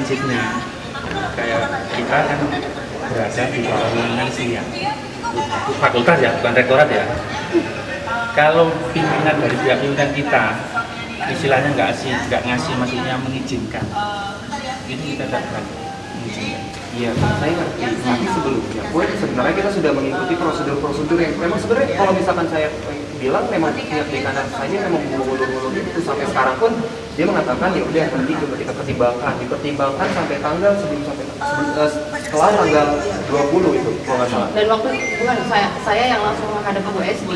prinsipnya kayak kita kan berada di bawah naungan SIA fakultas ya, bukan rektorat ya. Kalau pimpinan dari pihak pimpinan kita istilahnya nggak ngasih maksudnya mengizinkan, itu kita tidak berani mengizinkan. Iya, saya ngerti. Tapi sebelumnya pun sebenarnya kita sudah mengikuti prosedur-prosedur yang memang sebenarnya kalau misalkan saya bilang memang pihak dekanan saja memang mengulur-ulur itu sampai sekarang pun dia mengatakan ya udah nanti coba kita dipertimbangkan sampai tanggal setelah tanggal 20 itu kalau nggak salah. Dan waktu bukan saya yang langsung menghadap Bu SD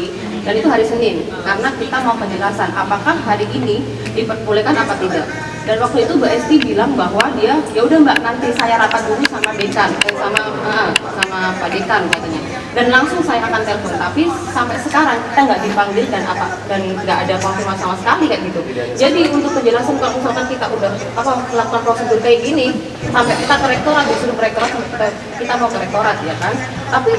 dan itu hari Senin karena kita mau penjelasan apakah hari ini diperbolehkan apa tidak. Dan waktu itu Mbak Esti bilang bahwa dia ya udah Mbak nanti saya rapat dulu sama dekan sama Pak Dekan katanya. Dan langsung saya akan telepon. Tapi sampai sekarang kita nggak dipanggil dan nggak ada konfirmasi sama sekali kayak gitu. Jadi untuk penjelasan kalau misalkan kita udah melakukan prosedur kayak gini sampai kita ke rektorat disuruh ke rektorat sampai kita mau ke rektorat ya kan. Tapi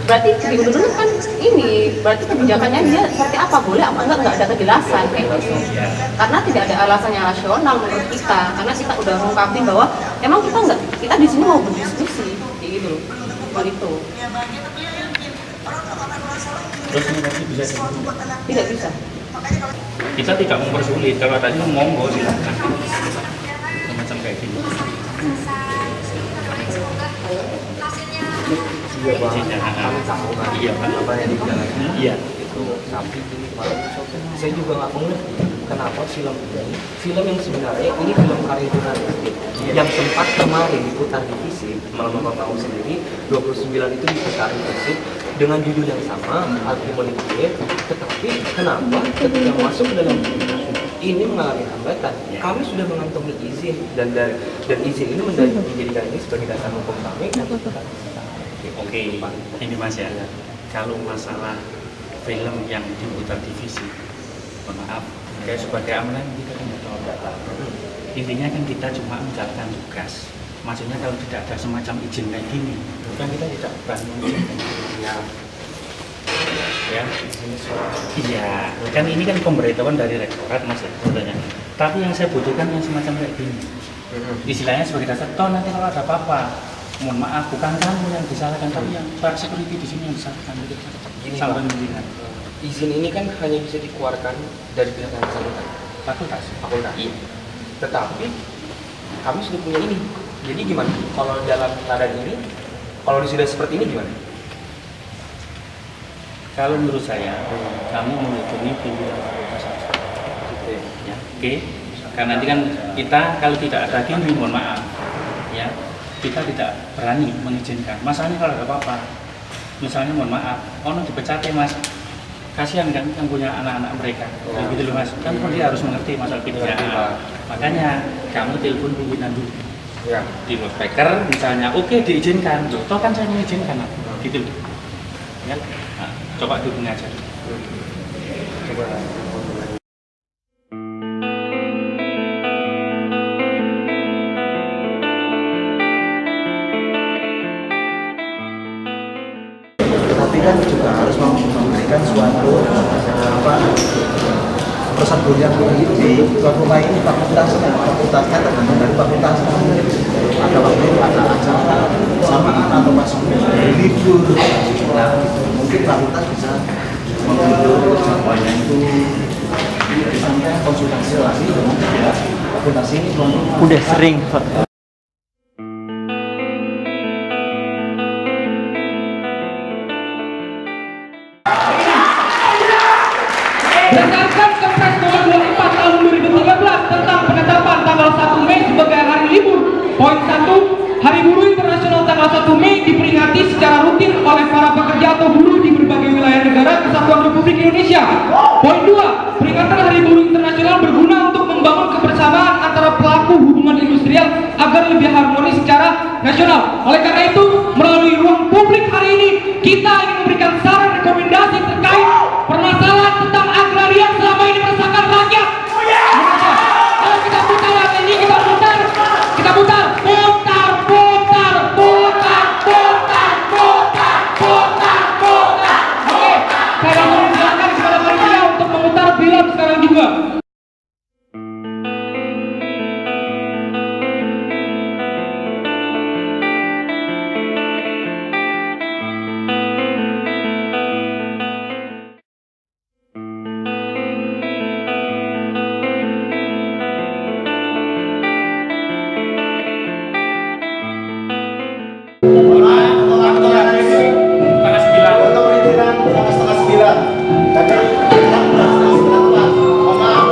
berarti dulu kan ini berarti kebijakannya dia seperti apa, boleh apa enggak ada kejelasan kayak gitu. Karena tidak ada alasan yang rasional menurut kita, karena kita udah mengungkapin bahwa emang kita di sini mau berdiskusi kayak gitu loh. Soal itu. Terus ini tadi bisa Tidak bisa. kita tidak mempersulit, kalau tadi monggo silakan semacam kayak gini. Iya Bang, Izinnya, kami tahu kan iya kan apa yang dijalankan iya itu tapi ini kemarin saya juga nggak mengerti kenapa film yang sebenarnya ini film karya jurnalistik yang sempat kemarin diputar di TV malam Bapak tahu sendiri 29 itu diputar di TV dengan judul yang sama Alkimonike, tetapi kenapa ketika masuk ke dalam ini mengalami hambatan. Kami sudah mengantongi izin dan izin ini menjadikan ini sebagai dasar hukum kami untuk Oke, ini Mas ya, kalau masalah film yang diputar divisi, mohon maaf, kayak sebagai amalan kita tidak tahu. Intinya kan kita cuma menjalankan tugas. Maksudnya kalau tidak ada semacam izin kayak gini, kan kita tidak berani mengizinkan. Ya, iya, kan ini kan pemberitahuan dari rektorat Mas ya, sebenarnya. Tapi yang saya butuhkan yang semacam kayak gini. Istilahnya sebagai dasar, toh nanti kalau ada apa-apa, mohon maaf, bukan kamu yang disalahkan, tapi yang para security di sini yang disalahkan. Sampai pimpinan. Izin ini kan hanya bisa dikeluarkan dari pihak yang bersangkutan. Fakultas. Iya. Tetapi kami sudah punya ini. Jadi gimana? Kalau dalam keadaan ini, kalau sudah seperti ini gimana? Kalau menurut saya, kamu menghubungi pimpinan fakultas gitu ya. Oke. Karena nanti kan kita kalau tidak ada gini, mohon maaf, ya. Kita tidak berani mengizinkan. Masalahnya kalau ada apa-apa, misalnya mohon maaf, ono dipecat ya Mas, kasihan kan yang punya anak-anak mereka, gitu loh Mas. Kan dia harus mengerti masalah pidana. Makanya kamu telepon pimpinan dulu, di loudspeaker misalnya, oke diizinkan, toh kan saya mengizinkan, gitu loh. Ya, nah, coba dihubungi aja. Coba. Tapi kan juga harus memberikan suatu prosedur yang di tuan rumah ini fakultasnya tergantung dari fakultasnya. Ada waktu itu ada acara samaan atau masuk libur. Nah, mungkin fakultas bisa mengatur jadwalnya itu sampai konsultasi lagi dengan fakultas ini. Udah sering berdasarkan Kepres nomor 24 tahun 2013 tentang penetapan tanggal 1 Mei sebagai hari libur. Poin 1, Hari Buruh Internasional tanggal 1 Mei diperingati secara rutin oleh para pekerja atau buruh di berbagai wilayah negara Kesatuan Republik Indonesia. Poin 2, peringatan Hari Buruh Internasional berguna untuk membangun kebersamaan antara pelaku hubungan industrial agar lebih harmonis secara nasional. Oleh karena itu, melalui ruang publik hari ini, kita ingin memberikan saran rekomendasi terkait permasalahan tentang agraria yang selama ini meresahkan rakyat Indonesia. Kalau kita putar lagu ini, kita putar, Oke, saya langsung silakan kepada panitia untuk memutar film sekarang juga. sama setengah 9. Jadi setengah 9 mohon maaf.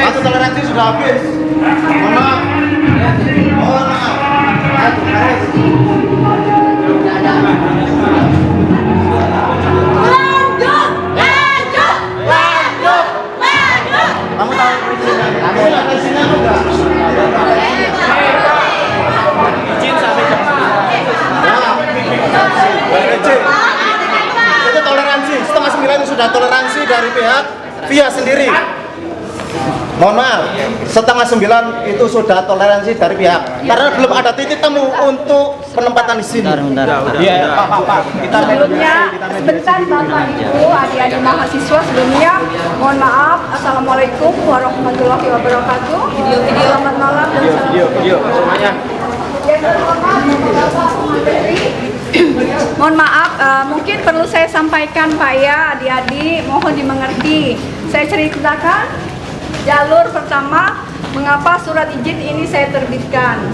Waktu toleransi sudah habis. Mohon maaf. Mohon maaf. Kamu tahu kamu ada isinya enggak? Izin sampai jam 9. Itu toleransi. Setengah 9 sudah toleransi dari pihak via sendiri. Mohon maaf, setengah 9 itu sudah toleransi dari pihak karena belum ada titik temu untuk penempatan di sini. Iya, Pak. Sebelumnya, sebentar Bapak Ibu, adik-adik mahasiswa, sebelumnya mohon maaf. Assalamualaikum warahmatullahi wabarakatuh. Selamat malam dan salam Semuanya. Mohon maaf, mungkin perlu saya sampaikan Pak ya, adik-adik, mohon dimengerti. Saya ceritakan jalur pertama, mengapa surat izin ini saya terbitkan.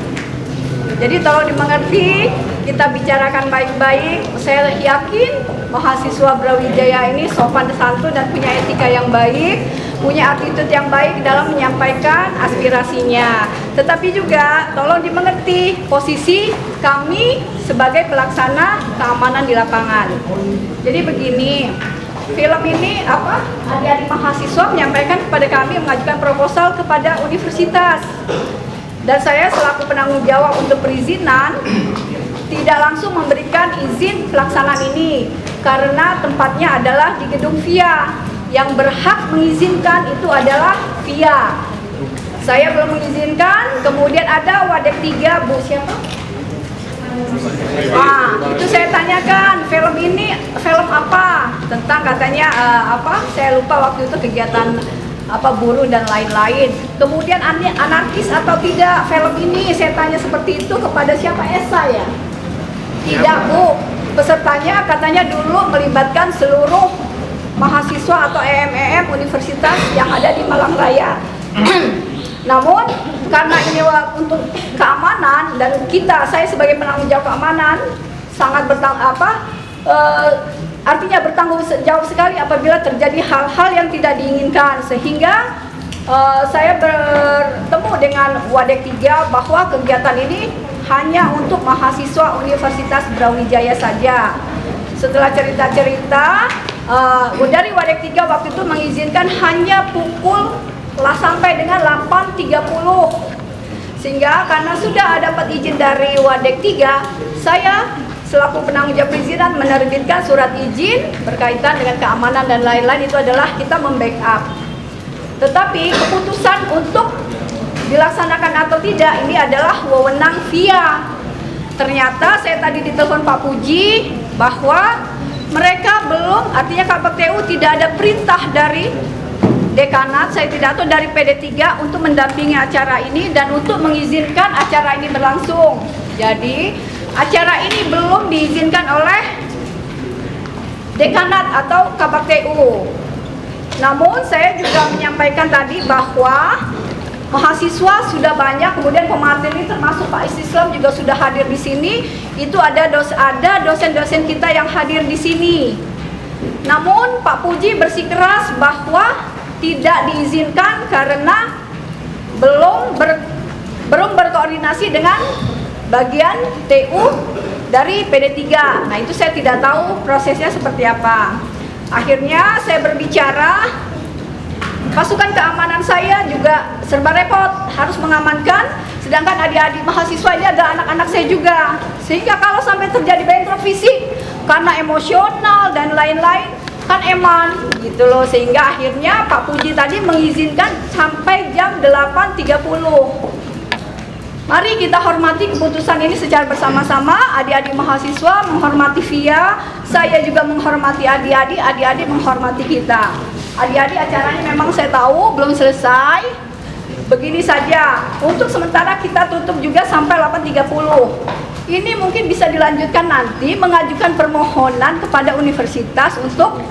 Jadi tolong dimengerti, kita bicarakan baik-baik. Saya yakin mahasiswa Brawijaya ini sopan santun dan punya etika yang baik, punya attitude yang baik dalam menyampaikan aspirasinya. Tetapi juga tolong dimengerti posisi kami sebagai pelaksana keamanan di lapangan. Jadi begini, film ini adik-adik mahasiswa menyampaikan kepada kami mengajukan proposal kepada universitas, dan saya selaku penanggung jawab untuk perizinan tidak langsung memberikan izin pelaksanaan ini karena tempatnya adalah di gedung VIA. Yang berhak mengizinkan itu adalah VIA. Saya belum mengizinkan. Kemudian ada Wadek 3, Bu siapa? Itu saya tanyakan, film ini film apa? Tentang katanya saya lupa waktu itu kegiatan buruh dan lain-lain. Kemudian anarkis atau tidak film ini? Saya tanya seperti itu kepada siapa? Esa ya? Tidak, Bu. Pesertanya katanya dulu melibatkan seluruh mahasiswa atau EM universitas yang ada di Malang Raya. Namun karena ini untuk keamanan dan saya sebagai penanggung jawab keamanan sangat artinya bertanggung jawab sekali apabila terjadi hal-hal yang tidak diinginkan, sehingga saya bertemu dengan Wadek 3 bahwa kegiatan ini hanya untuk mahasiswa Universitas Brawijaya saja. Setelah cerita-cerita dari Wadek 3 waktu itu mengizinkan hanya pukul sampai dengan 8.30, sehingga karena sudah dapat izin dari Wadek 3, saya selaku penanggung jawab perizinan menerbitkan surat izin berkaitan dengan keamanan dan lain-lain. Itu adalah kita membackup. Tetapi keputusan untuk dilaksanakan atau tidak ini adalah wewenang VIA. Ternyata saya tadi ditelepon Pak Puji bahwa mereka belum, artinya KPTU tidak ada perintah dari dekanat, saya tidak tahu dari PD3 untuk mendampingi acara ini dan untuk mengizinkan acara ini berlangsung. Jadi acara ini belum diizinkan oleh dekanat atau KPTU. Namun saya juga menyampaikan tadi bahwa mahasiswa sudah banyak, kemudian pemateri termasuk Pak Islam juga sudah hadir di sini. Itu ada dosen-dosen kita yang hadir di sini. Namun Pak Puji bersikeras bahwa tidak diizinkan karena belum berkoordinasi dengan bagian TU dari PD3. Nah, itu saya tidak tahu prosesnya seperti apa. Akhirnya saya berbicara, pasukan keamanan saya juga serba repot, harus mengamankan, sedangkan adik-adik mahasiswa ini ada anak-anak saya juga. Sehingga kalau sampai terjadi bentrok fisik karena emosional dan lain-lain, kan eman gitu loh. Sehingga akhirnya Pak Puji tadi mengizinkan sampai jam 8.30. Mari kita hormati keputusan ini secara bersama-sama. Adik-adik mahasiswa menghormati VIA, saya juga menghormati adik-adik, adik-adik menghormati kita. Adik-adik, acaranya memang saya tahu belum selesai. Begini saja, untuk sementara kita tutup juga sampai 8.30. Ini mungkin bisa dilanjutkan nanti, mengajukan permohonan kepada universitas untuk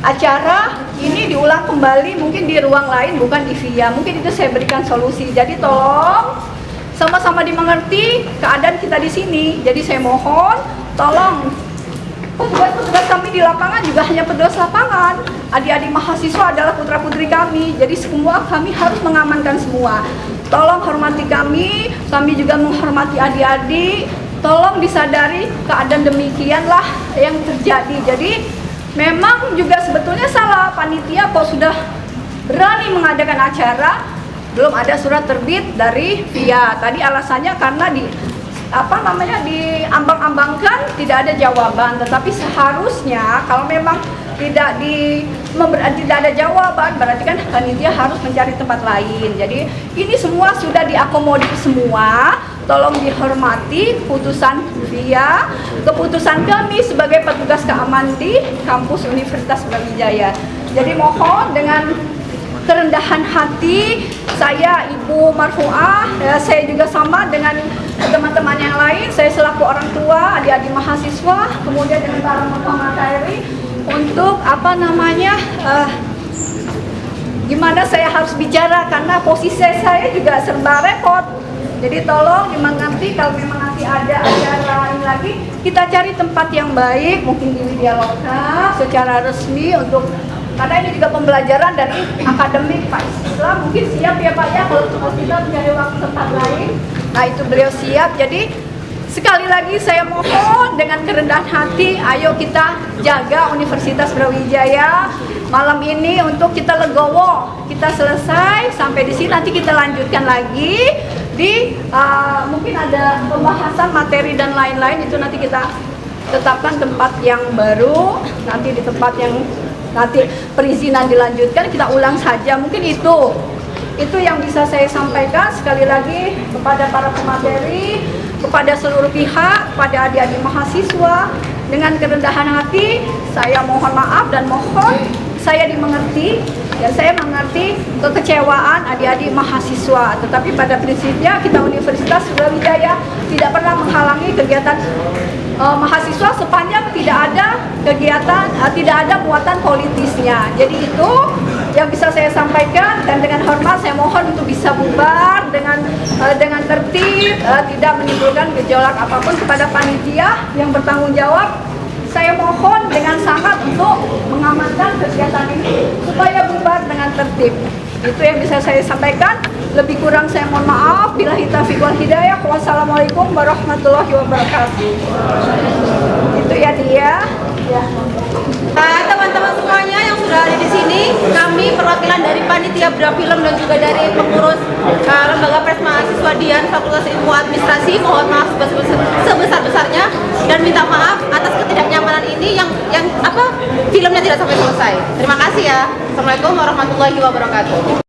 acara ini diulang kembali mungkin di ruang lain, bukan di VIA. Mungkin itu saya berikan solusi. Jadi tolong sama-sama dimengerti keadaan kita di sini. Jadi saya mohon tolong petugas kami di lapangan juga hanya petugas lapangan. Adik-adik mahasiswa adalah putra-putri kami. Jadi semua kami harus mengamankan semua. Tolong hormati kami juga menghormati adik-adik. Tolong disadari keadaan demikianlah yang terjadi. Jadi memang juga sebetulnya salah panitia kok sudah berani mengadakan acara. Belum ada surat terbit dari VIA. Tadi alasannya karena diambang-ambangkan tidak ada jawaban. Tetapi seharusnya kalau memang tidak ada jawaban, berarti kan panitia harus mencari tempat lain. Jadi ini semua sudah diakomodir semua. Tolong dihormati keputusan VIA, keputusan kami sebagai petugas keamanan di kampus Universitas Brawijaya. Jadi mohon dengan kerendahan hati, saya Ibu Marfuah, saya juga sama dengan teman-teman yang lain, saya selaku orang tua, adik-adik mahasiswa, kemudian dengan para materi untuk gimana saya harus bicara karena posisi saya juga serba repot. Jadi tolong dimengerti kalau memang nanti ada acara lain lagi, kita cari tempat yang baik, mungkin di Widya Loka secara resmi untuk, karena ini juga pembelajaran dari akademik Pak Islam, mungkin siap ya Pak ya kalau kita mencari waktu tempat lain. Nah itu beliau siap. Jadi sekali lagi saya mohon dengan kerendahan hati, ayo kita jaga Universitas Brawijaya malam ini untuk kita legowo, kita selesai sampai di sini, nanti kita lanjutkan lagi di mungkin ada pembahasan materi dan lain-lain, itu nanti kita tetapkan tempat yang baru, nanti di tempat yang nanti perizinan dilanjutkan kita ulang saja. Mungkin itu yang bisa saya sampaikan. Sekali lagi kepada para pemateri, kepada seluruh pihak, kepada adik-adik mahasiswa, dengan kerendahan hati saya mohon maaf dan mohon saya dimengerti, dan saya mengerti kekecewaan adik-adik mahasiswa. Tetapi pada prinsipnya kita Universitas Brawijaya tidak pernah menghalangi kegiatan mahasiswa sepanjang tidak ada kegiatan, tidak ada muatan politisnya. Jadi itu yang bisa saya sampaikan, dan dengan hormat saya mohon untuk bisa bubar dengan tertib, tidak menimbulkan gejolak apapun. Kepada panitia yang bertanggung jawab, saya mohon dengan sangat untuk mengamankan kegiatan ini supaya bubar dengan tertib. Itu yang bisa saya sampaikan. Lebih kurang saya mohon maaf. Billahi taufiq wal hidayah. Wassalamualaikum warahmatullahi wabarakatuh. Itu ya dia. Ya. Teman-teman semuanya yang sudah ada di sini, kami perwakilan dari panitia Brafilm dan juga dari pengurus lembaga pers mahasiswa Dian Fakultas Ilmu Administrasi, mohon maaf sebesar-besarnya dan minta maaf atas ketidaknyamanan ini yang filmnya tidak sampai selesai. Terima kasih ya. Assalamualaikum warahmatullahi wabarakatuh.